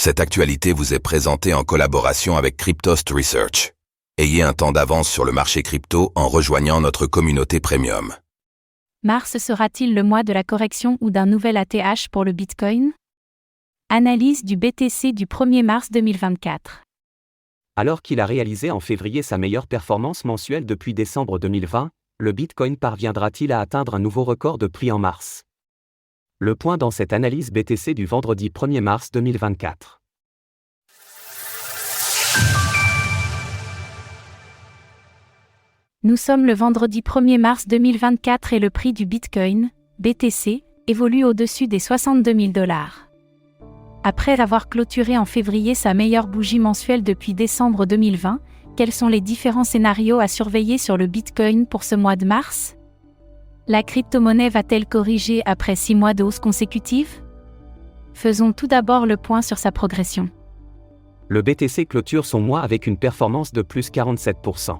Cette actualité vous est présentée en collaboration avec Cryptost Research. Ayez un temps d'avance sur le marché crypto en rejoignant notre communauté premium. Mars sera-t-il le mois de la correction ou d'un nouvel ATH pour le Bitcoin? Analyse du BTC du 1er mars 2024. Alors qu'il a réalisé en février sa meilleure performance mensuelle depuis décembre 2020, le Bitcoin parviendra-t-il à atteindre un nouveau record de prix en mars? Le point dans cette analyse BTC du vendredi 1er mars 2024. Nous sommes le vendredi 1er mars 2024 et le prix du Bitcoin, BTC, évolue au-dessus des 62 000 $. Après avoir clôturé en février sa meilleure bougie mensuelle depuis décembre 2020, quels sont les différents scénarios à surveiller sur le Bitcoin pour ce mois de mars? La crypto-monnaie va-t-elle corriger après 6 mois de hausse consécutive? Faisons tout d'abord le point sur sa progression. Le BTC clôture son mois avec une performance de plus 47%.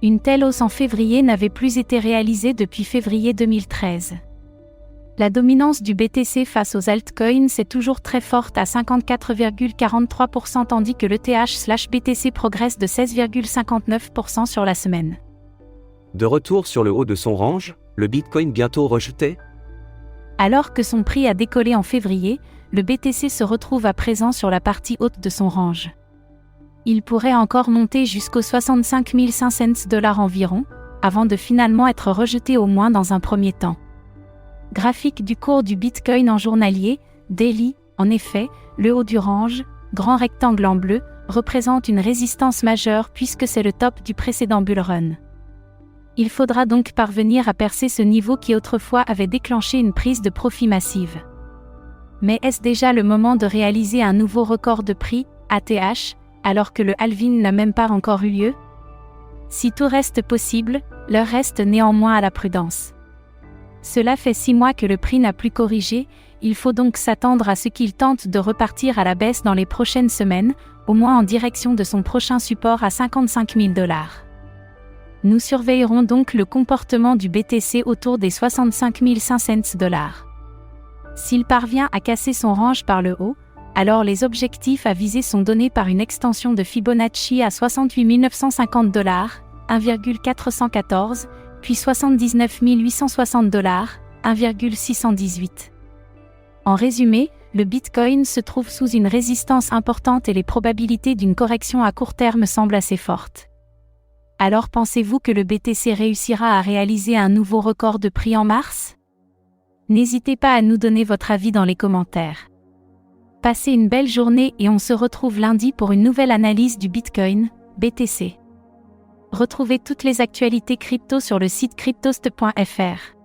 Une telle hausse en février n'avait plus été réalisée depuis février 2013. La dominance du BTC face aux altcoins est toujours très forte à 54,43% tandis que l'ETH/BTC progresse de 16,59% sur la semaine. De retour sur le haut de son range, le Bitcoin bientôt rejeté? Alors que son prix a décollé en février, le BTC se retrouve à présent sur la partie haute de son range. Il pourrait encore monter jusqu'aux 65 500 $ environ, avant de finalement être rejeté au moins dans un premier temps. Graphique du cours du Bitcoin en journalier, daily, en effet, le haut du range, grand rectangle en bleu, représente une résistance majeure puisque c'est le top du précédent bull run. Il faudra donc parvenir à percer ce niveau qui autrefois avait déclenché une prise de profit massive. Mais est-ce déjà le moment de réaliser un nouveau record de prix, ATH, alors que le halving n'a même pas encore eu lieu? Si tout reste possible, l'heure reste néanmoins à la prudence. Cela fait 6 mois que le prix n'a plus corrigé, il faut donc s'attendre à ce qu'il tente de repartir à la baisse dans les prochaines semaines, au moins en direction de son prochain support à 55 000 $. Nous surveillerons donc le comportement du BTC autour des 65 500 $. S'il parvient à casser son range par le haut, alors les objectifs à viser sont donnés par une extension de Fibonacci à 68 950 $, 1,414, puis 79 860 $, 1,618. En résumé, le Bitcoin se trouve sous une résistance importante et les probabilités d'une correction à court terme semblent assez fortes. Alors pensez-vous que le BTC réussira à réaliser un nouveau record de prix en mars? N'hésitez pas à nous donner votre avis dans les commentaires. Passez une belle journée et on se retrouve lundi pour une nouvelle analyse du Bitcoin, BTC. Retrouvez toutes les actualités crypto sur le site cryptost.fr.